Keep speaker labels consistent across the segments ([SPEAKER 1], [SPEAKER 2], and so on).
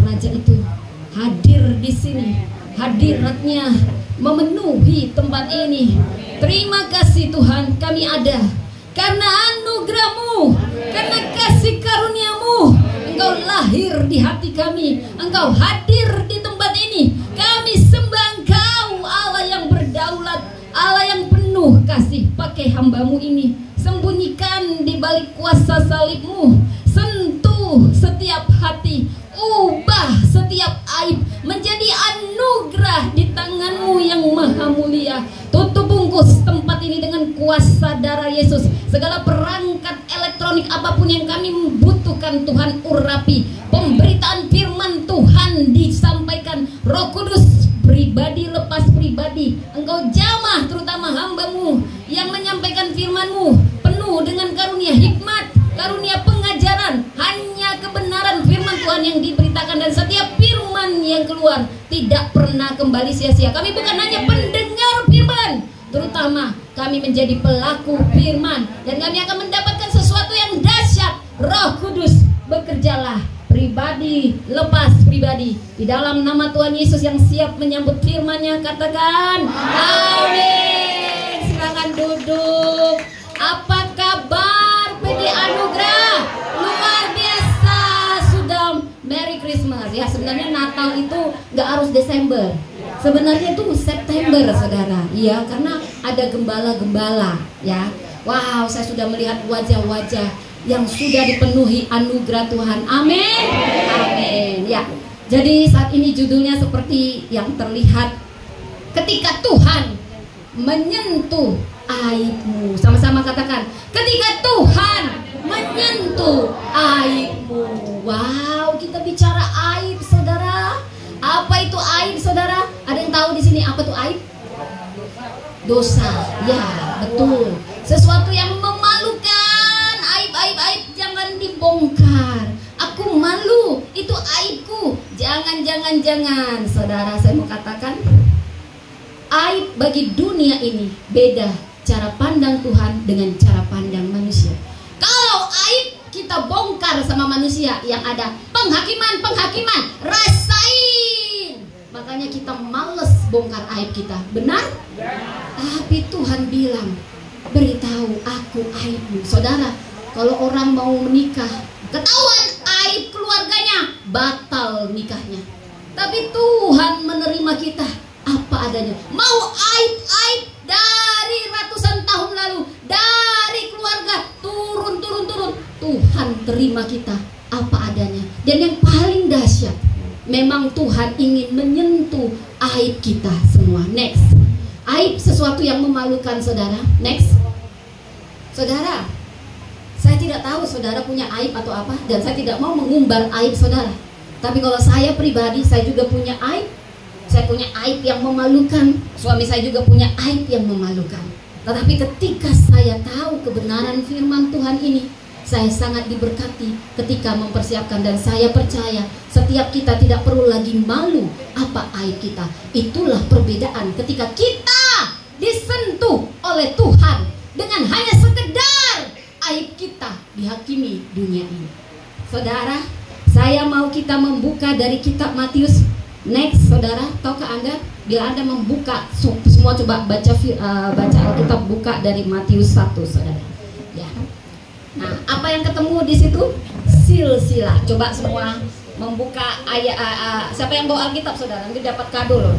[SPEAKER 1] Raja itu hadir di sini. Hadiratnya memenuhi tempat ini. Terima kasih Tuhan, kami ada karena anugerah-Mu, karena kasih karunia-Mu. Engkau lahir di hati kami, Engkau hadir di tempat ini. Kami sembah Engkau, Allah yang berdaulat, Allah yang penuh kasih. Pakai hamba-Mu ini, sembunyikan di balik kuasa salib-Mu. Sentuh setiap hati, ubah setiap aib menjadi anugerah di tangan-Mu yang maha mulia. Tutup bungkus tempat ini dengan kuasa darah Yesus. Segala perangkat elektronik apapun yang kami membutuhkan, Tuhan urapi. Pemberitaan firman Tuhan disampaikan, Roh Kudus pribadi lepas pribadi. Engkau jamah terutama hamba-Mu yang menyampaikan firman-Mu, penuh dengan karunia hikmat, karunia pengajaran. Hanya kebenaran firman Tuhan yang diberitakan, dan setiap firman yang keluar tidak pernah kembali sia-sia. Kami bukan hanya pendengar firman, terutama kami menjadi pelaku firman, dan kami akan mendapatkan sesuatu yang dahsyat. Roh Kudus, bekerjalah pribadi lepas pribadi. Di dalam nama Tuhan Yesus yang siap menyambut firman-Nya, katakan amin. Silakan duduk. Apa kabar PD Anugerah? Luar biasa. Sudah Merry Christmas. Ya, sebenarnya Natal itu gak harus Desember, sebenarnya itu September, saudara. Iya, karena ada gembala-gembala. Ya, wow, saya sudah melihat wajah-wajah yang sudah dipenuhi anugerah Tuhan. Amin. Amin. Ya, jadi saat ini judulnya seperti yang terlihat, ketika Tuhan menyentuh aibmu. Sama-sama katakan, ketika Tuhan menyentuh aibmu. Wow, kita bicara aib, saudara. Apa itu aib, saudara? Ada yang tahu di sini apa itu aib? Dosa. Ya, betul. Sesuatu yang memalukan. Aib jangan dibongkar. Aku malu, itu aibku. Jangan. Saudara, saya mau katakan, aib bagi dunia ini beda cara pandang Tuhan dengan cara pandang manusia. Kalau aib kita bongkar sama manusia, yang ada penghakiman, rasain. Makanya kita males bongkar aib kita, benar? Tapi Tuhan bilang, beritahu aku aibmu. Saudara, kalau orang mau menikah, ketahuan aib keluarganya, batal nikahnya. Tapi Tuhan menerima kita apa adanya. Mau aib dari ratusan tahun lalu, dari keluarga, turun. Tuhan terima kita apa adanya. Dan yang paling dahsyat, memang Tuhan ingin menyentuh aib kita semua. Next. Aib sesuatu yang memalukan, saudara. Next. Saudara, saya tidak tahu saudara punya aib atau apa, dan saya tidak mau mengumbar aib saudara. Tapi kalau saya pribadi, saya juga punya aib. Saya punya aib yang memalukan. Suami saya juga punya aib yang memalukan. Tetapi ketika saya tahu kebenaran firman Tuhan ini, saya sangat diberkati ketika mempersiapkan. Dan saya percaya setiap kita tidak perlu lagi malu apa aib kita. Itulah perbedaan ketika kita disentuh oleh Tuhan dengan hanya sekedar aib kita dihakimi dunia ini. Saudara, saya mau kita membuka dari kitab Matius. Next, saudara, tahukah Anda, bila Anda membuka, semua coba baca Alkitab, buka dari Matius 1, saudara. Ya. Nah, apa yang ketemu di situ? Silsilah. Coba semua membuka ayat. Siapa yang bawa Alkitab, saudara? Nanti dapat kado loh.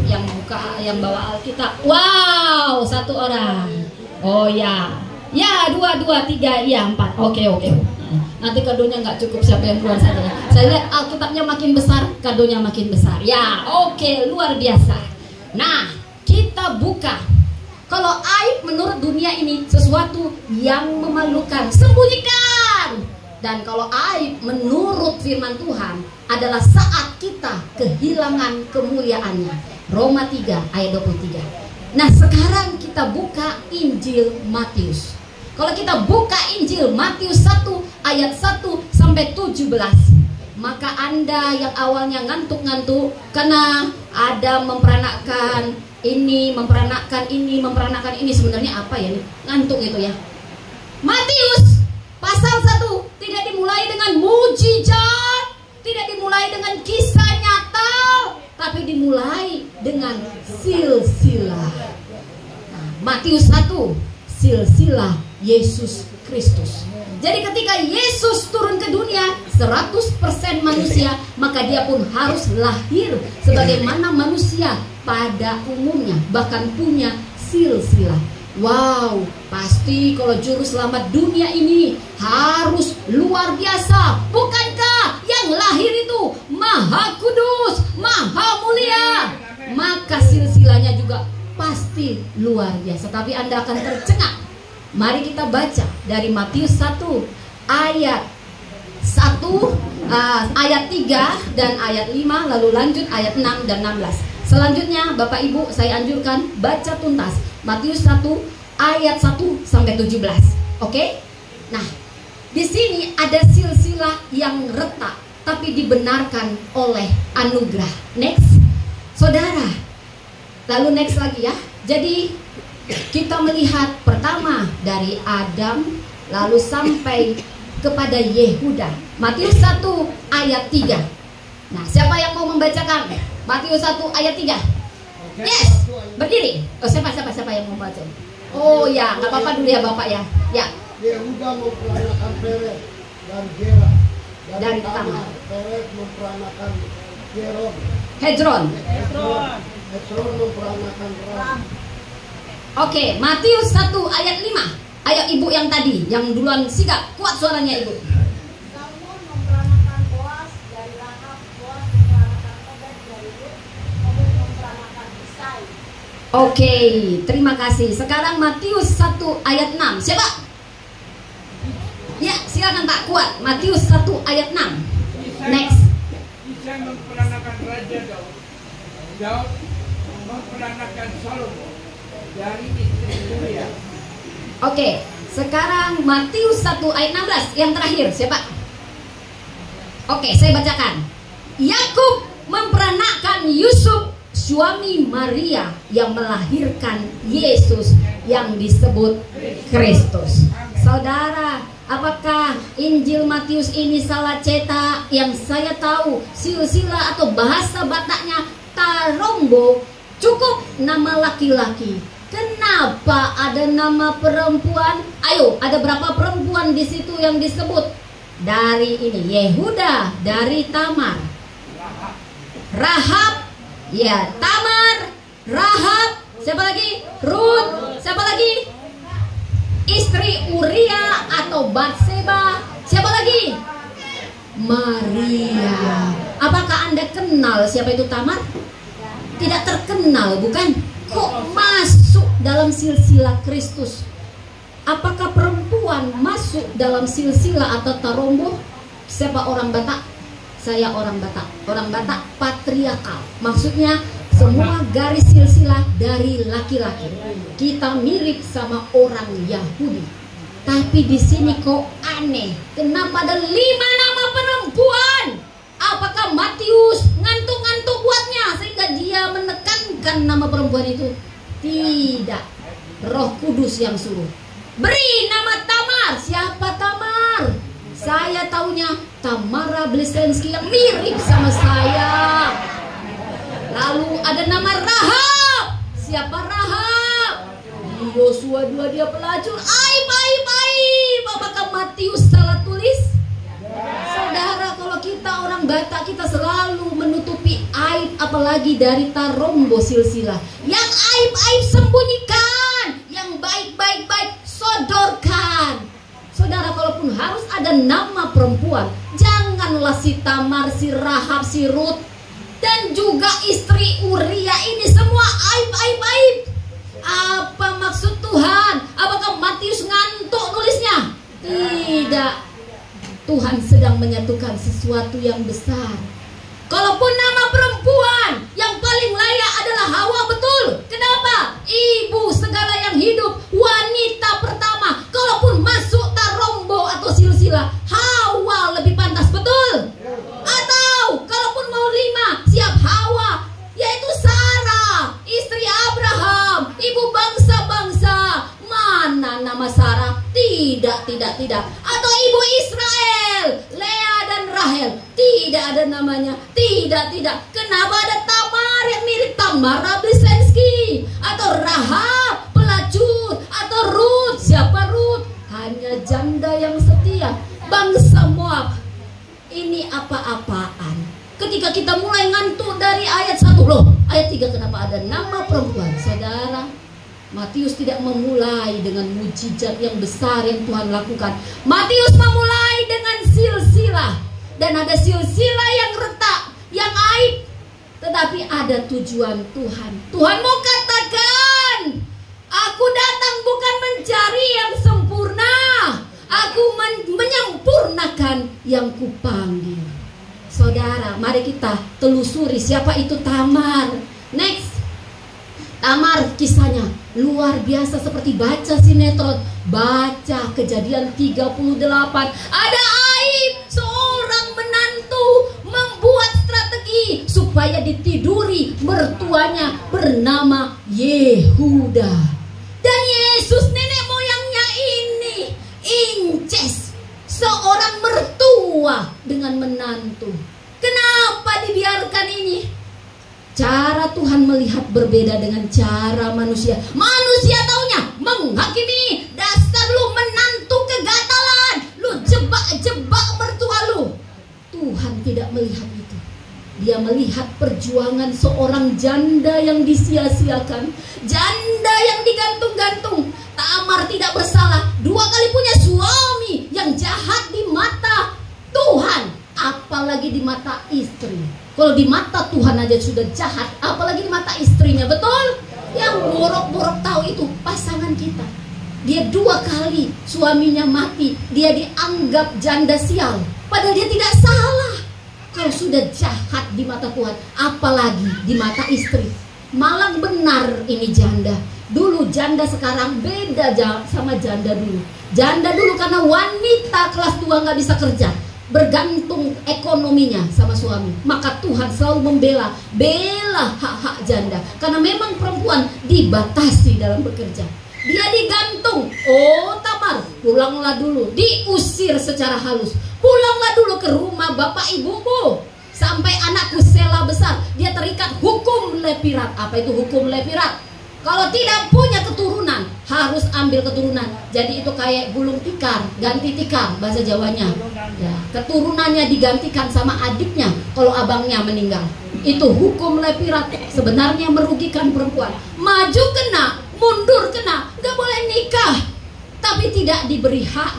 [SPEAKER 1] Yang bawa Alkitab. Wow, 1 orang. Oh ya. Ya, 2, 3, ya 4. Oke. Nanti kadonya nggak cukup, siapa yang keluar saja. Saya lihat Alkitabnya makin besar, kadonya makin besar. Ya, oke, luar biasa. Nah, kita buka. Kalau aib menurut dunia ini sesuatu yang memalukan, sembunyikan. Dan kalau aib menurut firman Tuhan adalah saat kita kehilangan kemuliaannya. Roma 3 ayat 23. Nah, sekarang kita buka Injil Matius. Kalau kita buka Injil Matius 1 ayat 1 sampai 17, maka Anda yang awalnya ngantuk-ngantuk karena ada memperanakan ini, sebenarnya apa ya nih? Ngantuk gitu ya. Matius pasal 1 tidak dimulai dengan mujizat, tidak dimulai dengan kisah nyata, tapi dimulai dengan silsilah. Nah, Matius 1, silsilah Yesus Kristus. Jadi ketika Yesus turun ke dunia 100% manusia, maka dia pun harus lahir sebagaimana manusia pada umumnya, bahkan punya silsilah. Wow, pasti kalau juru selamat dunia ini harus luar biasa. Bukankah yang lahir itu maha kudus, maha mulia? Maka silsilahnya juga pasti luar biasa. Tapi Anda akan tercengang. Mari kita baca dari Matius 1 ayat 3 dan ayat 5, lalu lanjut ayat 6 dan 16. Selanjutnya Bapak Ibu saya anjurkan baca tuntas Matius 1 ayat 1 sampai 17. Oke? Nah, di sini ada silsilah yang retak tapi dibenarkan oleh anugerah. Next. Saudara. Lalu next lagi ya. Jadi kita melihat pertama dari Adam lalu sampai kepada Yehuda. Matius 1 ayat 3. Nah, siapa yang mau membacakan? Matius 1 ayat 3. Yes, berdiri. Oh, siapa yang mau baca? Oh ya, nggak apa-apa dulu ya Bapak ya. Ya.
[SPEAKER 2] Yehuda memperanakan Peres dan Zera.
[SPEAKER 1] Dari Tamar.
[SPEAKER 2] Peres memperanakan
[SPEAKER 1] Hezron.
[SPEAKER 2] Hezron memperanakan Ram.
[SPEAKER 1] Oke, Matius 1 ayat 5. Ayo ibu yang tadi, yang duluan sigap, kuat suaranya ibu.
[SPEAKER 3] Salmon memperanakan Boas dari Rahab, Boas memperanakan Obed dari Rut, Obed memperanakan Isai.
[SPEAKER 1] Oke, terima kasih. Sekarang Matius 1 ayat 6. Siapa? Ya, silakan Pak, kuat. Matius 1 ayat 6. Next.
[SPEAKER 4] Isai memperanakan Raja Daud. Daud memperanakan Salomo dari istri Uria.
[SPEAKER 1] Oke, sekarang Matius 1 ayat 16. Yang terakhir, siapa? Oke, saya bacakan. Yakub memperanakan Yusuf, suami Maria, yang melahirkan Yesus yang disebut Kristus. Saudara, apakah Injil Matius ini salah cetak? Yang saya tahu, silsilah atau bahasa Bataknya tarombo, cukup nama laki-laki. Kenapa ada nama perempuan? Ayo, ada berapa perempuan di situ yang disebut? Dari ini Yehuda, dari Tamar, Rahab, ya Tamar, Rahab, siapa lagi? Rut, siapa lagi? Istri Uria atau Batseba, siapa lagi? Maria. Apakah Anda kenal siapa itu Tamar? Tidak terkenal, bukan? Kok masuk dalam silsilah Kristus? Apakah perempuan masuk dalam silsilah atau tarombo? Siapa orang Batak? Saya orang Batak. Orang Batak patriarkal. Maksudnya semua garis silsilah dari laki-laki. Kita mirip sama orang Yahudi. Tapi di sini kok aneh. Kenapa ada 5 nama perempuan? Apakah Matius ngantuk-ngantuk buatnya sehingga dia menekankan nama perempuan itu? Tidak. Roh Kudus yang suruh. Beri nama Tamar. Siapa Tamar? Saya taunya Tamara Blesensky yang mirip sama saya. Lalu ada nama Rahab. Siapa Rahab? Di Yosua 2 dia pelacur. Aib. Apakah Matius salah tulis? Saudara, kalau kita orang Batak, kita selalu menutupi aib, apalagi dari tarombo silsilah. Yang aib-aib sembunyikan, yang baik-baik sodorkan. Saudara, kalaupun harus ada nama perempuan, janganlah si Tamar, si Rahab, si Rut, dan juga istri Uria ini semua aib. Apa maksud Tuhan? Apakah Matius ngantuk nulisnya? Tidak. Tuhan sedang menyatukan sesuatu yang besar. Kalaupun nama perempuan yang paling layak adalah Hawa, betul. Kenapa? Ibu segala yang hidup, wanita pertama. Kalaupun masuk tarombo atau silsilah, Hawa lebih pantas, betul. Atau kalaupun mau 5, siap Hawa, yaitu Sarah, istri Abraham, ibu bangsa-bangsa. Mana nama Sarah? Tidak. Atau ibu Israel, Lea dan Rahel. Tidak ada namanya. Tidak. Kenapa ada Tamar yang mirip Tamar Abisensky? Atau Rahab pelacur? Atau Ruth? Siapa Ruth? Hanya janda yang setia. Bangsa Moab. Ini apa-apaan? Ketika kita mulai ngantuk dari ayat 1, loh, ayat 3 kenapa ada nama perempuan? Saudara, Matius tidak memulai dengan mujizat yang besar yang Tuhan lakukan. Matius memulai dengan silsilah. Dan ada silsilah yang retak, yang aib. Tetapi ada tujuan Tuhan. Tuhan mau katakan, aku datang bukan mencari yang sempurna. Aku menyempurnakan yang kupanggil. Saudara, mari kita telusuri siapa itu Tamar. Next. Tamar kisahnya luar biasa seperti baca sinetron. Baca Kejadian 38. Ada aib seorang menantu membuat strategi supaya ditiduri mertuanya bernama Yehuda. Dan Yesus nenek moyangnya ini inces seorang mertua dengan menantu. Kenapa dibiarkan ini? Cara Tuhan melihat berbeda dengan cara manusia. Manusia taunya menghakimi. Dasar lu menantu kegatalan, lu jebak mertua lu. Tuhan tidak melihat itu. Dia melihat perjuangan seorang janda yang disia-siakan, janda yang digantung-gantung. Tamar tidak bersalah, 2 kali punya suami yang jahat di mata Tuhan, apalagi di mata istri. Kalau di mata Tuhan aja sudah jahat, apalagi di mata istrinya, betul? Yang borok-borok tahu itu pasangan kita. Dia 2 kali suaminya mati, dia dianggap janda sial, padahal dia tidak salah. Kalau sudah jahat di mata Tuhan, apalagi di mata istri. Malang benar ini janda. Dulu janda, sekarang beda sama janda dulu. Janda dulu karena wanita kelas 2 gak bisa kerja, bergantung ekonominya sama suami, maka Tuhan selalu bela hak-hak janda. Karena memang perempuan dibatasi dalam bekerja, dia digantung. Oh Tamar, pulanglah dulu. Diusir secara halus. Pulanglah dulu ke rumah bapak ibumu. Sampai anakku Sela besar, dia terikat hukum lepirat. Apa itu hukum lepirat? Kalau tidak punya keturunan, harus ambil keturunan. Jadi itu kayak gulung tikar, ganti tikar bahasa Jawanya. Ya, keturunannya digantikan sama adiknya kalau abangnya meninggal. Itu hukum lepirat. Sebenarnya merugikan perempuan. Maju kena, mundur kena, gak boleh nikah. Tapi tidak diberi hak,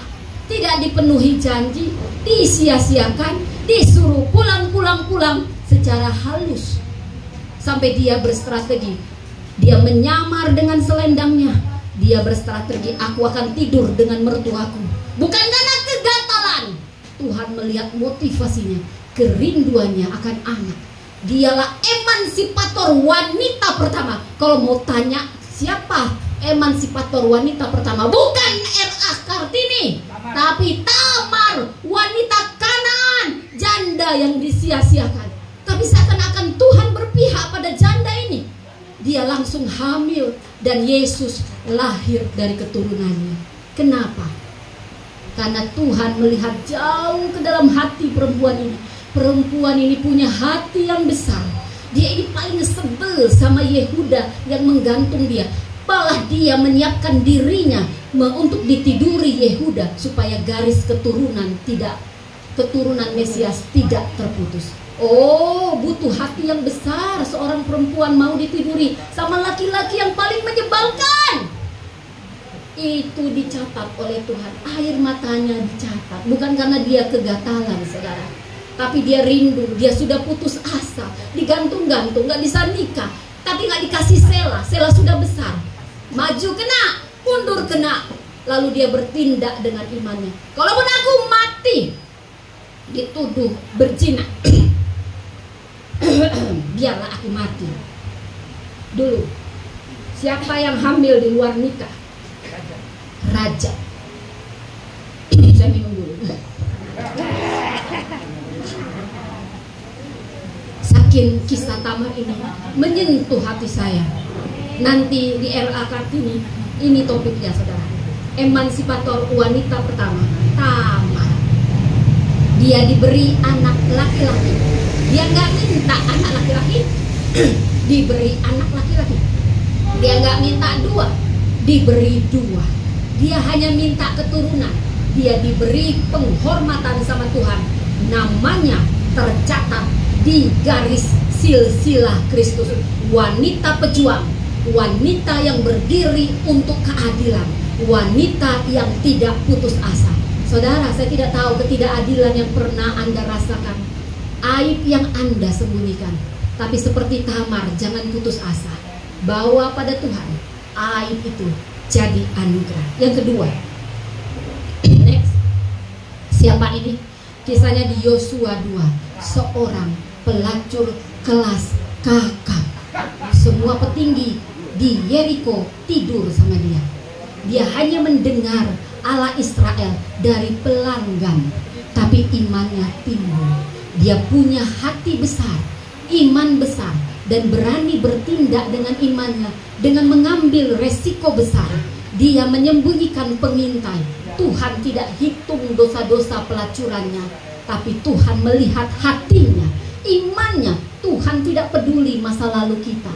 [SPEAKER 1] tidak dipenuhi janji, disia-siakan, disuruh pulang secara halus. Sampai dia berstrategi. Dia menyamar dengan selendangnya. Dia berstrategi, aku akan tidur dengan mertuaku. Bukan karena kegatalan. Tuhan melihat motivasinya, kerinduannya akan anak. Dialah emansipator wanita pertama. Kalau mau tanya siapa emansipator wanita pertama, bukan R.A. Kartini, tapi Tamar, wanita Kanaan, janda yang disia-siakan. Tapi seakan-akan Tuhan berpihak pada janda ini. Dia langsung hamil dan Yesus lahir dari keturunannya. Kenapa? Karena Tuhan melihat jauh ke dalam hati perempuan ini. Perempuan ini punya hati yang besar. Dia ini paling sebel sama Yehuda yang menggantung dia. Malah dia menyiapkan dirinya untuk ditiduri Yehuda supaya garis keturunan Mesias tidak terputus. Oh, butuh hati yang besar seorang perempuan mau ditiduri sama laki-laki yang paling menyebalkan. Itu dicatat oleh Tuhan. Air matanya dicatat. Bukan karena dia kegatalan, saudara, tapi dia rindu. Dia sudah putus asa, digantung-gantung, gak bisa nikah, tapi gak dikasih Sela. Sela sudah besar. Maju kena, mundur kena. Lalu dia bertindak dengan imannya. Kalaupun aku mati, dituduh berzina, biarlah aku mati. Dulu siapa yang hamil di luar nikah? Raja. Saya minum dulu. Saking kisah Tamar ini menyentuh hati saya. Nanti di R.A. Kartini ini topiknya, saudara. Emansipator wanita pertama, Tamar. dia diberi anak laki-laki. Dia nggak minta anak laki-laki, diberi anak laki-laki. Dia nggak minta 2, diberi 2. Dia hanya minta keturunan. Dia diberi penghormatan sama Tuhan. Namanya tercatat di garis silsilah Kristus. Wanita pejuang, wanita yang berdiri untuk keadilan, wanita yang tidak putus asa. Saudara, saya tidak tahu ketidakadilan yang pernah Anda rasakan, aib yang Anda sembunyikan. Tapi seperti Tamar, jangan putus asa. Bawa pada Tuhan, aib itu jadi anugerah. Yang kedua, next, siapa ini? Kisahnya di Yosua 2, seorang pelacur kelas kakap. Semua petinggi di Yeriko tidur sama dia. Dia hanya mendengar Allah Israel dari pelanggan, tapi imannya timbul. Dia punya hati besar, iman besar, dan berani bertindak dengan imannya, dengan mengambil resiko besar. Dia menyembunyikan pengintai. Tuhan tidak hitung dosa-dosa pelacurannya, tapi Tuhan melihat hatinya, imannya. Tuhan tidak peduli masa lalu kita.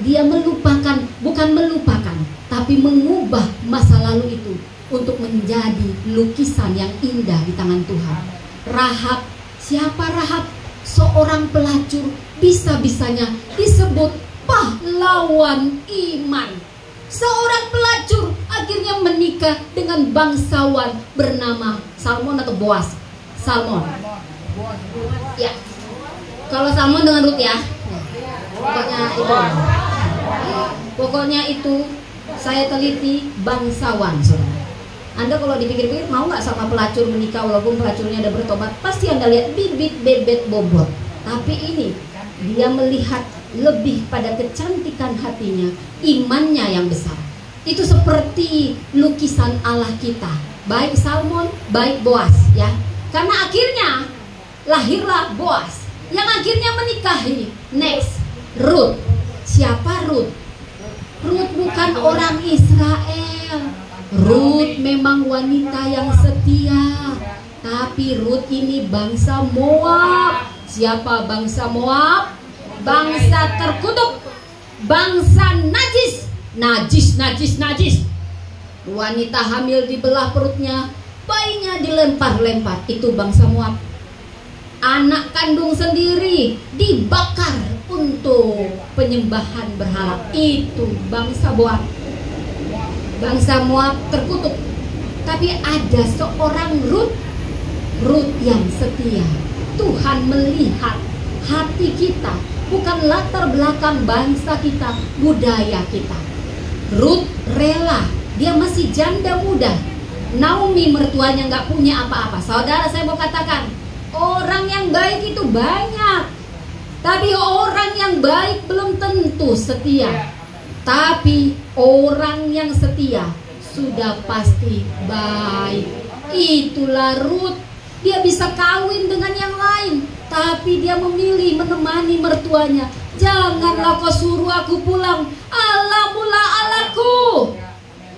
[SPEAKER 1] Dia melupakan, bukan melupakan, tapi mengubah masa lalu itu untuk menjadi lukisan yang indah di tangan Tuhan. Rahab, siapa Rahab? Seorang pelacur, bisa-bisanya disebut pahlawan iman. Seorang pelacur akhirnya menikah dengan bangsawan bernama Salmon atau Boaz. Salmon. Ya. Kalau Salmon dengan Rut ya. Pokoknya itu saya teliti bangsawan, saudara. Anda kalau dipikir-pikir mau nggak sama pelacur menikah walaupun pelacurnya ada bertobat? Pasti Anda lihat bibit bebet bobot. Tapi ini dia melihat lebih pada kecantikan hatinya, imannya yang besar. Itu seperti lukisan Allah kita, baik Salmon, baik Boaz ya. Karena akhirnya lahirlah Boaz yang akhirnya menikahi. Next, Rut. Siapa Rut? Rut bukan orang Israel. Rut memang wanita yang setia, tapi Rut ini bangsa Moab. Siapa bangsa Moab? Bangsa terkutuk, bangsa najis. Najis. Wanita hamil dibelah perutnya, bayinya dilempar-lempar. Itu bangsa Moab. Anak kandung sendiri dibakar untuk penyembahan berhala. Itu bangsa Moab. Bangsa Moab terkutuk. Tapi ada seorang Rut yang setia. Tuhan melihat hati kita, bukan latar belakang bangsa kita, budaya kita. Rut rela, dia masih janda muda. Naomi mertuanya nggak punya apa-apa. Saudara, saya mau katakan, orang yang baik itu banyak, tapi orang yang baik belum tentu setia. Tapi orang yang setia sudah pasti baik. Itulah Rut. Dia bisa kawin dengan yang lain, tapi dia memilih menemani mertuanya. Janganlah kau suruh aku pulang, Allah mula Allahku,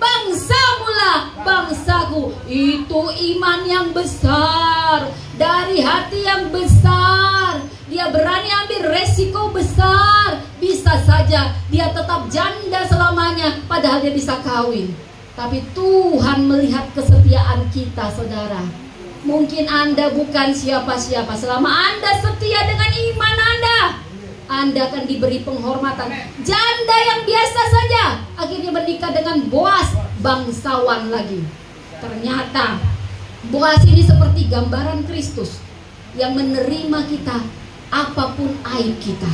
[SPEAKER 1] bangsa mula bangsaku. Itu iman yang besar, dari hati yang besar. Dia berani ambil resiko besar. Bisa saja dia tetap janda selamanya, padahal dia bisa kawin. Tapi Tuhan melihat kesetiaan kita, saudara. Mungkin Anda bukan siapa-siapa, selama Anda setia dengan iman Anda akan diberi penghormatan. Janda yang biasa saja akhirnya menikah dengan Boaz, bangsawan lagi. Ternyata Boaz ini seperti gambaran Kristus yang menerima kita apapun aib kita.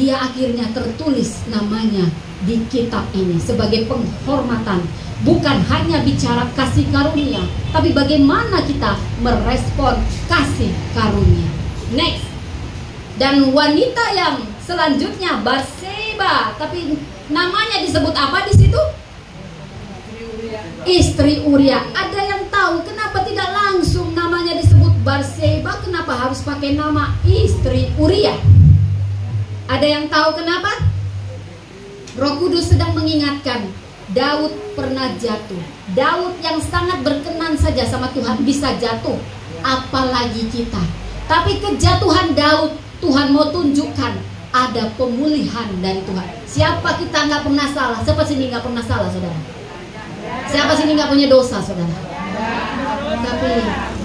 [SPEAKER 1] Dia akhirnya tertulis namanya di kitab ini sebagai penghormatan. Bukan hanya bicara kasih karunia, tapi bagaimana kita merespon kasih karunia. Next. Dan wanita yang selanjutnya Batseba, tapi namanya disebut apa di situ? Istri Uria. Ada yang tahu kenapa tidak langsung namanya disebut Batseba? Kenapa harus pakai nama istri Uria? Ada yang tahu kenapa? Roh Kudus sedang mengingatkan, Daud pernah jatuh. Daud yang sangat berkenan saja sama Tuhan bisa jatuh. apalagi kita. Tapi kejatuhan Daud, Tuhan mau tunjukkan ada pemulihan dari Tuhan. Siapa kita nggak pernah salah? Siapa sini nggak pernah salah, saudara? Siapa sini nggak punya dosa, saudara? Tapi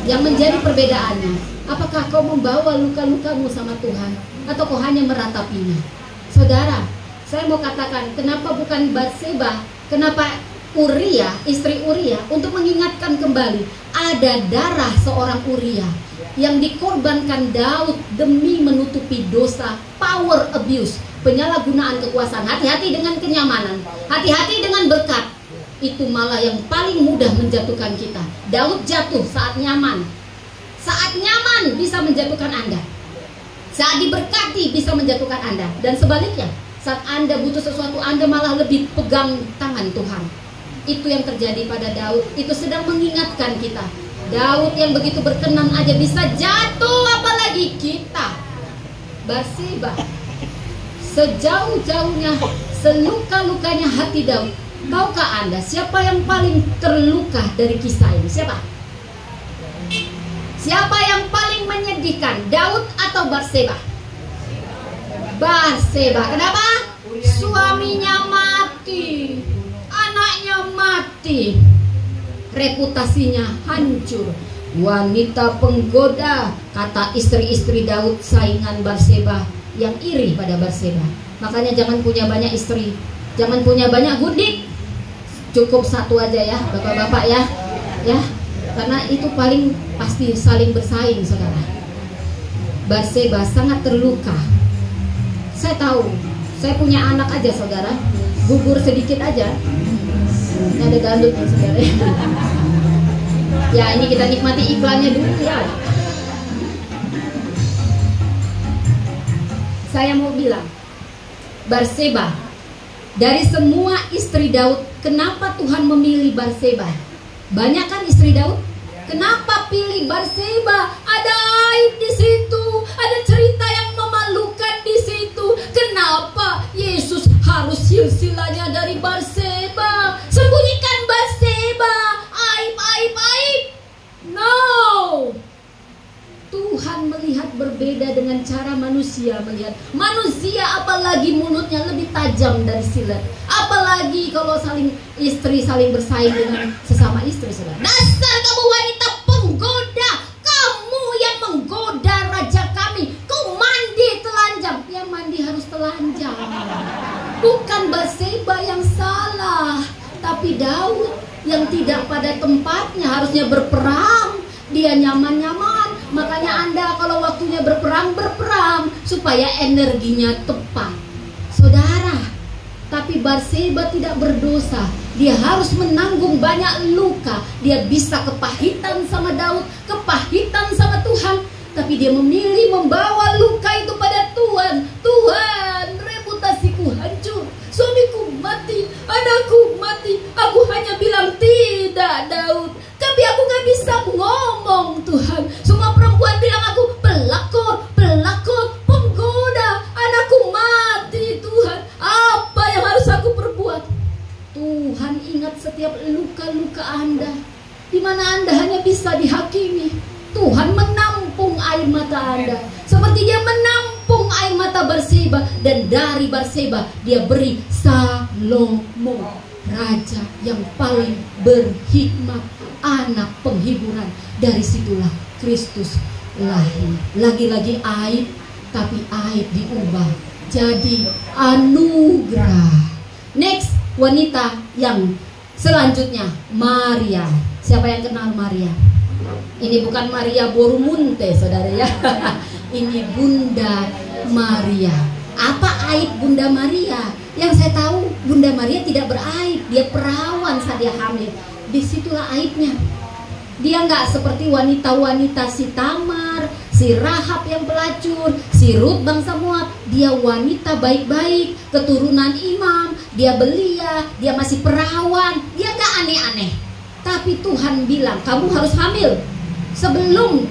[SPEAKER 1] yang menjadi perbedaannya, apakah kau membawa luka-lukamu sama Tuhan, atau kau hanya meratapinya? Saudara, saya mau katakan, kenapa bukan Batseba, kenapa Uria, istri Uria, untuk mengingatkan kembali ada darah seorang Uria yang dikorbankan Daud demi menutupi dosa, power abuse, penyalahgunaan kekuasaan. Hati-hati dengan kenyamanan, hati-hati dengan berkat. Itu malah yang paling mudah menjatuhkan kita. Daud jatuh saat nyaman. Saat nyaman bisa menjatuhkan Anda. Saat diberkati bisa menjatuhkan Anda. Dan sebaliknya, saat Anda butuh sesuatu, Anda malah lebih pegang tangan Tuhan. Itu yang terjadi pada Daud. Itu sedang mengingatkan kita. Daud yang begitu berkenan aja bisa jatuh, apalagi kita. Batseba, sejauh-jauhnya, seluka-lukanya hati Daud. Tahukah Anda siapa yang paling terluka dari kisah ini? Siapa? Siapa yang paling menyedihkan, Daud atau Batseba? Batseba. Kenapa? Suaminya mati, anaknya mati, reputasinya hancur. Wanita penggoda, kata istri-istri Daud, saingan Batseba, yang iri pada Batseba. Makanya jangan punya banyak istri, jangan punya banyak gudik, cukup satu aja ya, bapak-bapak ya, karena itu paling pasti saling bersaing, saudara. Batseba sangat terluka. Saya tahu, saya punya anak aja, saudara, gugur sedikit aja. Ini ada gandut nih, saudara. Ya, ini kita nikmati iklannya dulu ya. Saya mau bilang, Batseba, dari semua istri Daud, kenapa Tuhan memilih Batseba? Banyak kan istri Daud? Kenapa pilih Batseba? Ada aib di situ, ada cerita yang memalukan di situ. Kenapa Yesus harus silsilahnya dari Batseba? Sembunyikan Batseba, aib. No. Tuhan melihat berbeda dengan cara manusia melihat. Manusia apalagi mulutnya lebih tajam dari silet. Apalagi kalau istri saling bersaing dengan sesama istri, saudara. Dasar kamu wanita penggoda, kamu yang menggoda raja kami. Kau mandi telanjang. Yang mandi harus telanjang. Bukan Batseba yang salah, tapi Daud yang tidak pada tempatnya, harusnya berperang. Dia nyaman-nyaman. Makanya Anda kalau waktunya berperang supaya energinya tepat, saudara. Tapi Batseba tidak berdosa. Dia harus menanggung banyak luka. Dia bisa kepahitan sama Daud, kepahitan sama Tuhan, tapi dia memilih membawa luka itu pada Tuhan. Tuhan, reputasiku hancur, suamiku mati, anakku mati. Aku hanya bilang tidak, Daud, tapi aku gak bisa ngomong, Tuhan. Semua perempuan bilang aku pelakor, penggoda, anakku mati, Tuhan. Apa yang harus aku perbuat? Tuhan ingat setiap luka-luka Anda, di mana Anda hanya bisa dihakimi. Tuhan menampung air mata Anda, seperti Dia menampung air mata Batseba. Dan dari Batseba Dia beri Salomo, raja yang paling berhikmat, anak penghiburan. Dari situlah Kristus lahir. Lagi-lagi aib, tapi aib diubah jadi anugerah. Next, wanita yang selanjutnya, Maria. Siapa yang kenal Maria? Ini bukan Maria Borumunte, saudara ya. Ini Bunda Maria. Apa aib Bunda Maria? Yang saya tahu, Bunda Maria tidak beraib. Dia perawan saat dia hamil. Disitulah aibnya. Dia nggak seperti wanita-wanita si Tamar, si Rahab yang pelacur, si Rut bangsa Moab. Dia wanita baik-baik, keturunan imam. Dia belia, dia masih perawan. Dia nggak aneh-aneh. Tapi Tuhan bilang, kamu harus hamil sebelum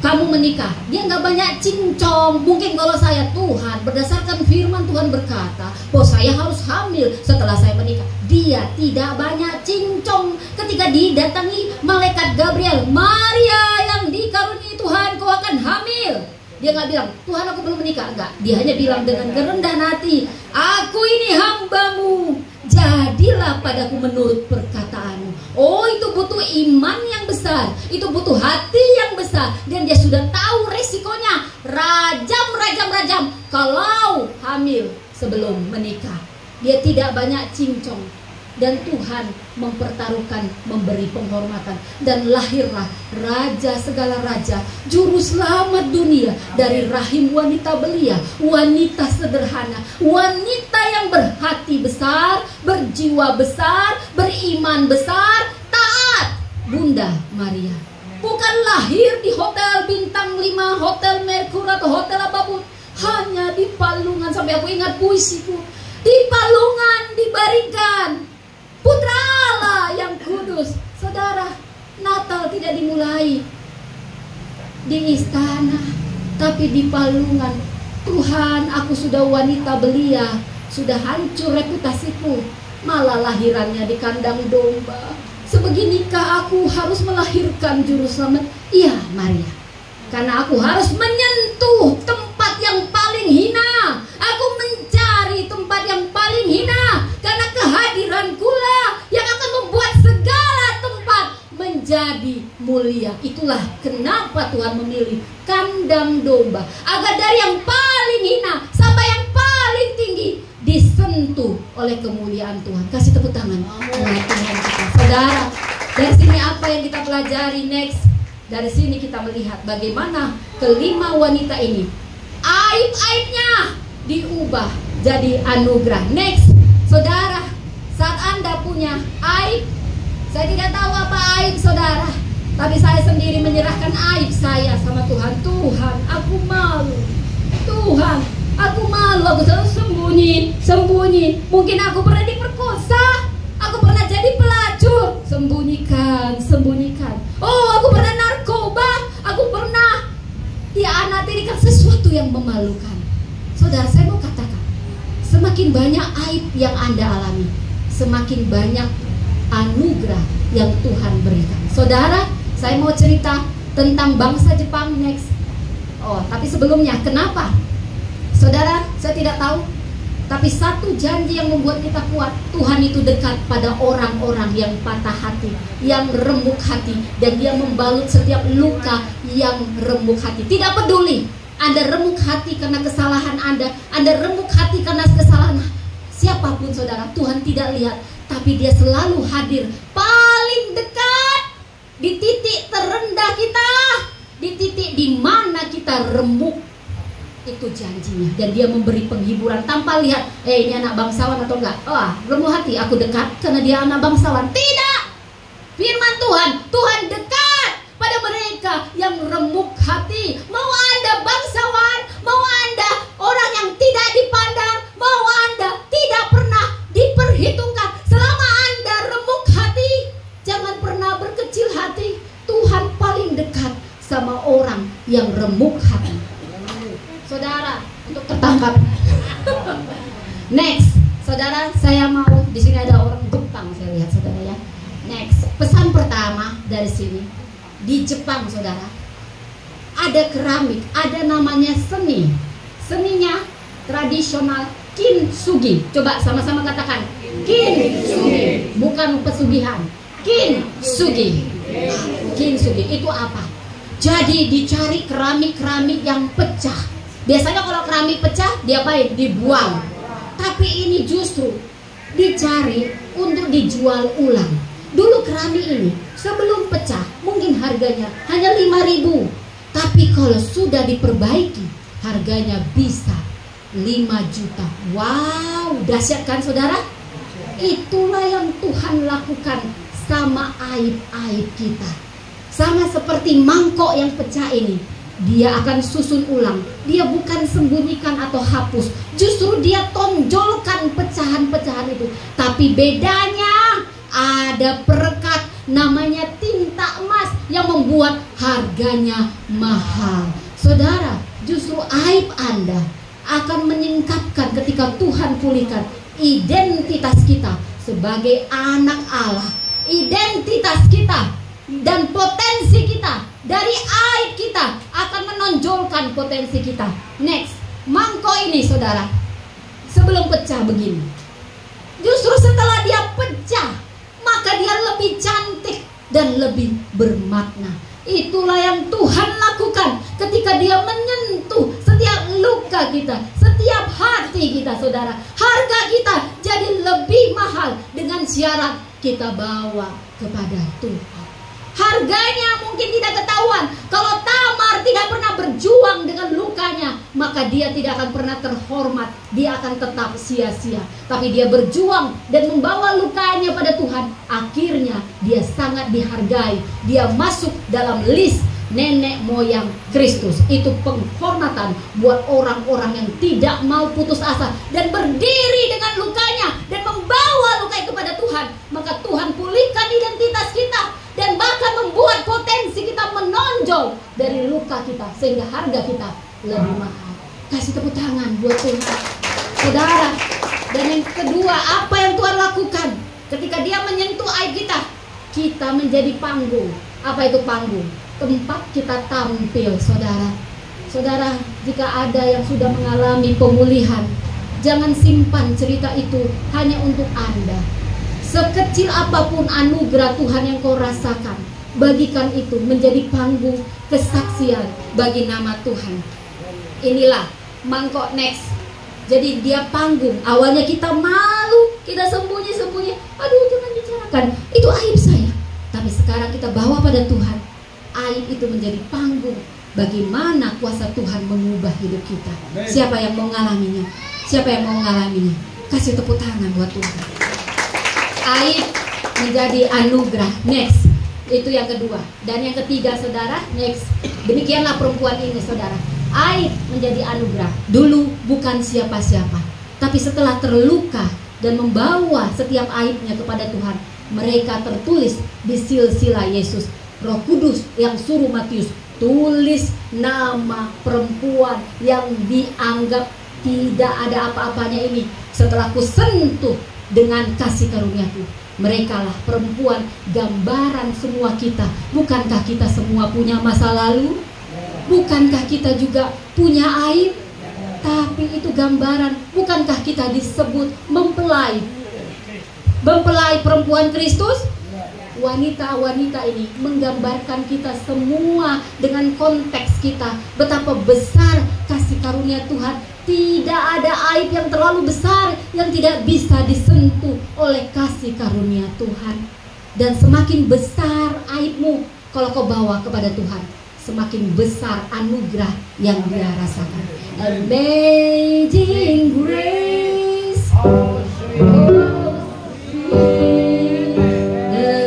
[SPEAKER 1] kamu menikah. Dia nggak banyak cincong. Mungkin kalau saya, Tuhan, berdasarkan bahkan firman Tuhan berkata bahwa saya harus hamil setelah saya menikah. Dia tidak banyak cincong ketika didatangi malaikat Gabriel, Maria yang dikaruniai Tuhan, kau akan hamil. Dia nggak bilang, Tuhan aku belum menikah, enggak. Dia hanya bilang dengan kerendahan hati, aku ini hambamu, jadilah padaku menurut perkataanmu. Oh, itu butuh iman yang besar, itu butuh hati yang besar. Dan dia sudah tahu resikonya, rajam kalau hamil sebelum menikah. Dia tidak banyak cincong. Dan Tuhan mempertaruhkan, memberi penghormatan. Dan lahirlah raja segala raja, juru selamat dunia dari rahim wanita belia, wanita sederhana, wanita yang berhati besar, berjiwa besar, beriman besar, taat, Bunda Maria. Bukan lahir di hotel bintang 5, hotel Merkur atau hotel apapun. Hanya di palungan, sampai aku ingat puisiku, di palungan dibarikan Putra Allah yang kudus. Saudara, Natal tidak dimulai di istana, tapi di palungan. Tuhan, aku sudah wanita belia, sudah hancur reputasiku, malah lahirannya di kandang domba. Sebeginikah aku harus melahirkan juru selamat? Iya, Maria. Karena aku harus menyentuh tempat yang paling hina. Aku mencari tempat yang paling hina, karena kehadiranku lah yang akan membuat segala tempat menjadi mulia. Itulah kenapa Tuhan memilih kandang domba, agar dari yang paling hina sampai yang paling tinggi disentuh oleh kemuliaan Tuhan. Kasih tepuk tangan buat Tuhan kita. Saudara, dari sini apa yang kita pelajari? Next, dari sini kita melihat bagaimana kelima wanita ini aib-aibnya diubah jadi anugerah. Next, saudara, saat Anda punya aib, saya tidak tahu apa aib saudara, tapi saya sendiri menyerahkan aib saya sama Tuhan. Tuhan, aku malu. Tuhan, aku malu. Aku selalu sembunyi. Mungkin aku pernah diperkosa, aku pernah jadi pelacur. Sembunyikan. Oh, aku pernah narkoba, aku pernah dianaktirikan, sesuatu yang memalukan. Saudara, saya mau katakan, semakin banyak aib yang Anda alami, semakin banyak anugerah yang Tuhan berikan. Saudara, saya mau cerita tentang bangsa Jepang next. Oh, tapi sebelumnya, kenapa? Saudara, saya tidak tahu, tapi satu janji yang membuat kita kuat, Tuhan itu dekat pada orang-orang yang patah hati, yang remuk hati, dan Dia membalut setiap luka yang remuk hati. Tidak peduli Anda remuk hati karena kesalahan Anda remuk hati karena kesalahan siapapun saudara, Tuhan tidak lihat, tapi Dia selalu hadir paling dekat di titik terendah kita, di titik di mana kita remuk. Itu janjinya, dan Dia memberi penghiburan tanpa lihat ini anak bangsawan atau enggak. Remuk hati, aku dekat karena dia anak bangsawan. Tidak. Firman Tuhan dekat pada mereka yang remuk hati. Mau Anda bangsawan, mau Anda orang yang tidak dipandang, mau Anda tidak pernah diperhitungkan, selama Anda remuk hati, jangan pernah berkecil hati. Tuhan paling dekat sama orang yang remuk hati. Saudara, untuk tertangkap. Next, saudara, saya mau, di sini ada orang Jepang, saya lihat saudara ya. Next, pesan pertama dari sini, di Jepang saudara, ada keramik, ada namanya seni. Seninya tradisional kintsugi. Coba sama-sama katakan, kintsugi, bukan pesugihan. Kintsugi. Kintsugi itu apa? Jadi dicari keramik-keramik yang pecah. Biasanya kalau keramik pecah, diapain? Dibuang. Tapi ini justru dicari untuk dijual ulang. Dulu keramik ini sebelum pecah mungkin harganya hanya 5.000. Tapi kalau sudah diperbaiki, harganya bisa 5 juta. Wow, dahsyat kan saudara? Itulah yang Tuhan lakukan sama aib-aib kita. Sama seperti mangkok yang pecah ini, Dia akan susun ulang. Dia bukan sembunyikan atau hapus, justru Dia tonjolkan pecahan-pecahan itu. Tapi bedanya ada perekat namanya tinta emas yang membuat harganya mahal. Saudara, justru aib Anda, akan menyingkapkan ketika Tuhan pulihkan identitas kita sebagai anak Allah. Identitas kita dan potensi kita dari aib kita akan menonjolkan potensi kita. Next, mangkok ini saudara, sebelum pecah begini, justru setelah dia pecah, maka dia lebih cantik dan lebih bermakna. Itulah yang Tuhan lakukan ketika dia menyentuh setiap luka kita, setiap hati kita saudara. Harga kita jadi lebih mahal dengan syarat kita bawa kepada Tuhan. Harganya mungkin tidak ketahuan. Kalau Tamar tidak pernah berjuang dengan lukanya, maka dia tidak akan pernah terhormat. Dia akan tetap sia-sia. Tapi dia berjuang dan membawa lukanya pada Tuhan. Akhirnya dia sangat dihargai. Dia masuk dalam list nenek moyang Kristus. Itu penghormatan buat orang-orang yang tidak mau putus asa dan berdiri dengan lukanya dan membawa luka itu pada Tuhan. Maka Tuhan pulihkan identitas kita dan bahkan membuat potensi kita menonjol dari luka kita, sehingga harga kita lebih mahal. Kasih tepuk tangan buat Tuhan, saudara. Dan yang kedua, apa yang Tuhan lakukan ketika dia menyentuh aib kita? Kita menjadi panggung. Apa itu panggung? Tempat kita tampil, saudara. Saudara, jika ada yang sudah mengalami pemulihan, jangan simpan cerita itu hanya untuk Anda. Sekecil apapun anugerah Tuhan yang kau rasakan, bagikan itu menjadi panggung kesaksian bagi nama Tuhan. Inilah mangkok next. Jadi dia panggung. Awalnya kita malu, kita sembunyi-sembunyi. Aduh, jangan bicarakan, itu aib saya. Tapi sekarang kita bawa pada Tuhan. Aib itu menjadi panggung bagaimana kuasa Tuhan mengubah hidup kita. Siapa yang mau mengalaminya? Siapa yang mau mengalaminya? Kasih tepuk tangan buat Tuhan. Aib menjadi anugerah. Next, itu yang kedua. Dan yang ketiga saudara, next. Demikianlah perempuan ini saudara. Aib menjadi anugerah. Dulu bukan siapa-siapa, tapi setelah terluka dan membawa setiap aibnya kepada Tuhan, mereka tertulis di silsilah Yesus. Roh Kudus yang suruh Matius, tulis nama perempuan yang dianggap tidak ada apa-apanya ini. Setelah ku sentuh dengan kasih karuniaku, merekalah perempuan gambaran semua kita. Bukankah kita semua punya masa lalu? Bukankah kita juga punya aib? Tapi itu gambaran. Bukankah kita disebut mempelai perempuan Kristus? Wanita-wanita ini menggambarkan kita semua dengan konteks kita. Betapa besar kasih karunia Tuhan. Tidak ada aib yang terlalu besar yang tidak bisa disentuh oleh kasih karunia Tuhan. Dan semakin besar aibmu kalau kau bawa kepada Tuhan, semakin besar anugerah yang dia rasakan. Amazing grace, oh sweet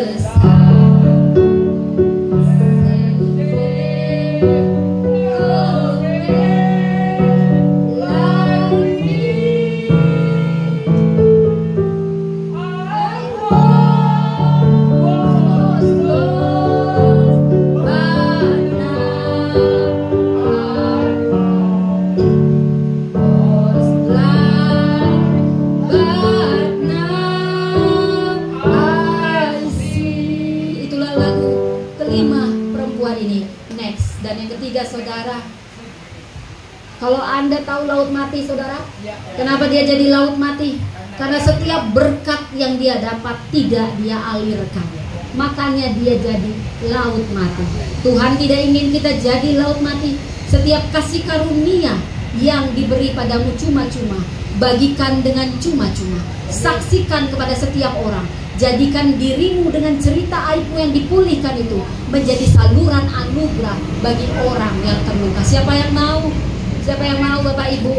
[SPEAKER 1] the sound that saved a wretch like me. I was lost, but now was blind, but now I see. Itulah lagu kelima perempuan ini. Next. Dan yang ketiga saudara, kalau Anda tahu laut mati saudara, kenapa dia jadi laut mati? Karena setiap berkat yang dia dapat tidak dia alirkan, makanya dia jadi laut mati. Tuhan tidak ingin kita jadi laut mati. Setiap kasih karunia yang diberi padamu cuma-cuma, bagikan dengan cuma-cuma. Saksikan kepada setiap orang. Jadikan dirimu dengan cerita aibmu yang dipulihkan itu menjadi saluran anugerah bagi orang yang terluka. Siapa yang mau? Siapa yang mau Bapak Ibu?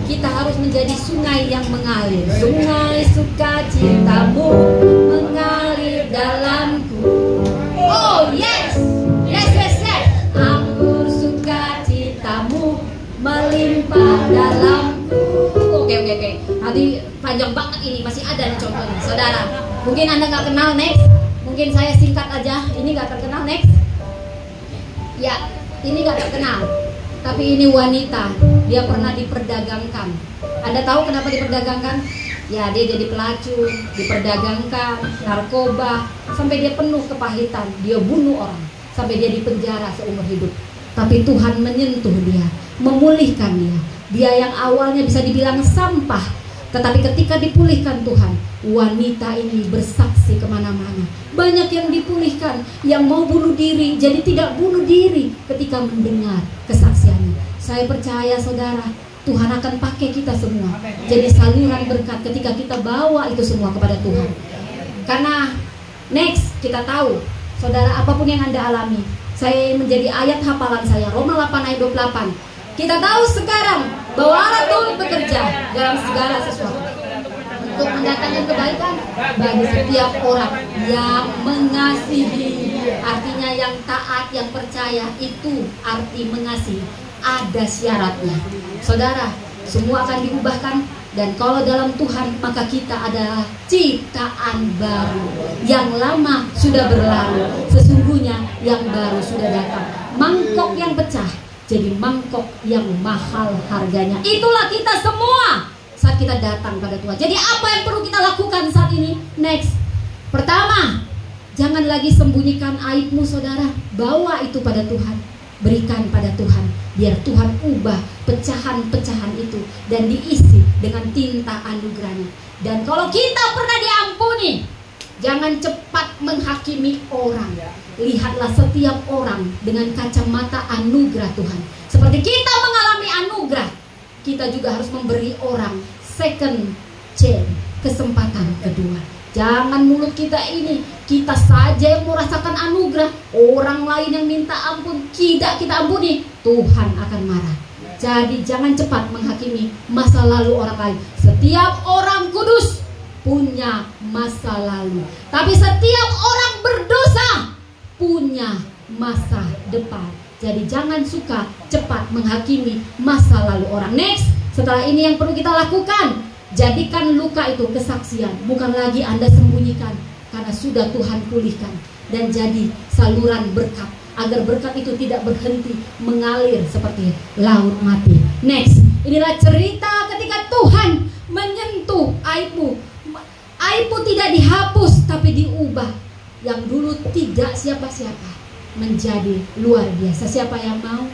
[SPEAKER 1] Kita harus menjadi sungai yang mengalir. Sungai sukacitamu mengalir dalamku. Oh yes, yes, yes, yes. Anggur sukacitamu melimpah dalamku. Oke. Nanti panjang banget ini, masih ada nih contohnya, saudara. Mungkin Anda nggak kenal, next. Mungkin saya singkat aja. Ini nggak terkenal, next. Ya, ini nggak terkenal. Tapi ini wanita, dia pernah diperdagangkan. Anda tahu kenapa diperdagangkan? Ya, dia jadi pelacur, diperdagangkan, narkoba, sampai dia penuh kepahitan. Dia bunuh orang, sampai dia dipenjara seumur hidup. Tapi Tuhan menyentuh dia, memulihkan dia. Dia yang awalnya bisa dibilang sampah, tetapi ketika dipulihkan Tuhan, wanita ini bersaksi kemana-mana. Banyak yang dipulihkan, yang mau bunuh diri jadi tidak bunuh diri ketika mendengar kesaksiannya. Saya percaya saudara, Tuhan akan pakai kita semua jadi saluran berkat ketika kita bawa itu semua kepada Tuhan. Karena next kita tahu, saudara, apapun yang Anda alami, saya menjadi ayat hafalan saya, Roma 8 ayat 28. Kita tahu sekarang bahwa Allah turut bekerja dalam segala sesuatu untuk mendatangkan kebaikan bagi setiap orang yang mengasihi. Artinya yang taat, yang percaya, itu arti mengasihi. Ada syaratnya. Saudara, semua akan diubahkan. Dan kalau dalam Tuhan, maka kita adalah ciptaan baru. Yang lama sudah berlalu, sesungguhnya yang baru sudah datang. Mangkok yang pecah jadi mangkok yang mahal harganya. Itulah kita semua saat kita datang pada Tuhan. Jadi apa yang perlu kita lakukan saat ini? Next, pertama, jangan lagi sembunyikan aibmu saudara. Bawa itu pada Tuhan, berikan pada Tuhan, biar Tuhan ubah pecahan-pecahan itu dan diisi dengan tinta anugerahnya. Dan kalau kita pernah diampuni, jangan cepat menghakimi orang. Lihatlah setiap orang dengan kacamata anugerah Tuhan. Seperti kita mengalami anugerah, kita juga harus memberi orang second chance, kesempatan kedua. Jangan mulut kita ini, kita saja yang merasakan anugerah, orang lain yang minta ampun tidak kita ampuni, Tuhan akan marah. Jadi jangan cepat menghakimi masa lalu orang lain. Setiap orang kudus punya masa lalu, tapi setiap orang berdosa punya masa depan. Jadi jangan suka cepat menghakimi masa lalu orang. Next, setelah ini yang perlu kita lakukan, jadikan luka itu kesaksian, bukan lagi Anda sembunyikan, karena sudah Tuhan pulihkan. Dan jadi saluran berkat, agar berkat itu tidak berhenti mengalir seperti laut mati. Next, inilah cerita ketika Tuhan menyentuh aibmu. Aibmu tidak dihapus, tapi diubah. Yang dulu tidak siapa-siapa menjadi luar biasa. Siapa yang mau?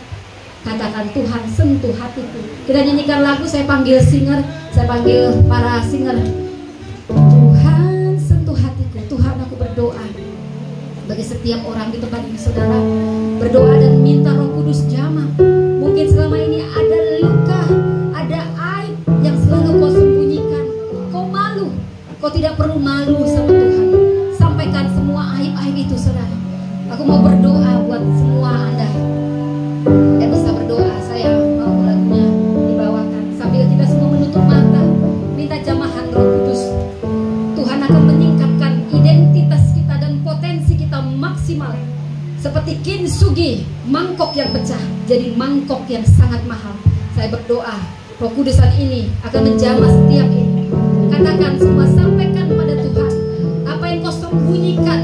[SPEAKER 1] Katakan, Tuhan sentuh hatiku. Kita nyanyikan lagu, saya panggil singer, saya panggil para singer. Tuhan sentuh hatiku. Tuhan, aku berdoa bagi setiap orang di tempat ini saudara, berdoa dan minta Roh Kudus jamah. Mungkin selama ini ada luka, ada aib yang selalu kau sembunyikan. Kau malu, kau tidak perlu malu sama Tuhan. Sampaikan semua aib-aib itu saudara. Aku mau berdoa buat semua Anda. Bisa berdoa, saya mau lagunya dibawakan sambil kita semua menutup mata, minta jamahan Roh Kudus. Tuhan akan meningkatkan identitas kita dan potensi kita maksimal. Seperti kintsugi, mangkok yang pecah jadi mangkok yang sangat mahal. Saya berdoa, Roh Kudus saat ini akan menjamah setiap ini. Katakan semua, sampaikan pada Tuhan apa yang kau sembunyikan,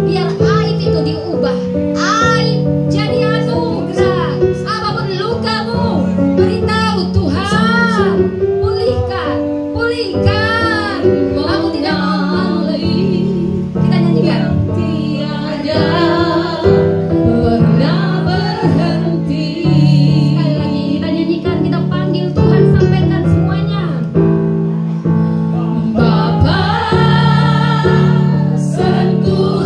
[SPEAKER 1] biar aib itu diubah. Aib jadi anugerah. Apapun lukamu, beritahu Tuhan, pulihkan, pulihkan. Aku tidak mau lagi. Kita nyanyikan. Tiada pernah berhenti. Sekali lagi kita nyanyikan, kita panggil Tuhan, sampaikan semuanya. Bapa sentuh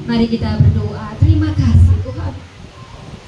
[SPEAKER 1] Mari kita berdoa. Terima kasih Tuhan.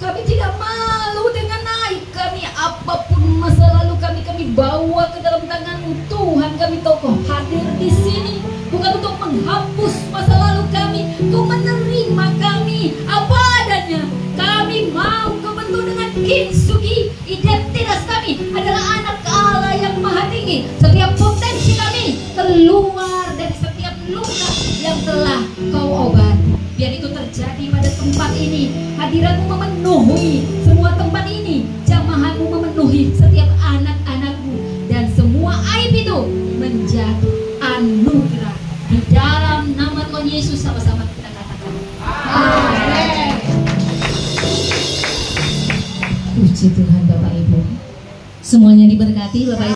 [SPEAKER 1] Kami tidak malu dengan naik kami, apapun masa lalu kami bawa ke dalam tangan-Mu Tuhan. Kami tahu hadir di sini bukan untuk menghapus masa lalu kami, Kau menerima kami apa adanya. Kami mau Kau bentuk dengan kintsugi. Identitas kami adalah anak Allah yang maha tinggi. Setiap potensi kami keluar dari setiap luka yang telah Kau obati. Biar itu terjadi pada tempat ini. Hadirat-Mu memenuhi semua tempat ini. Jamahan-Mu memenuhi setiap anak-anak-Mu. Dan semua aib itu menjadi anugerah. Di dalam nama Tuhan Yesus sama-sama kita katakan amin. Puji Tuhan Bapak Ibu. Semuanya diberkati Bapak Ibu.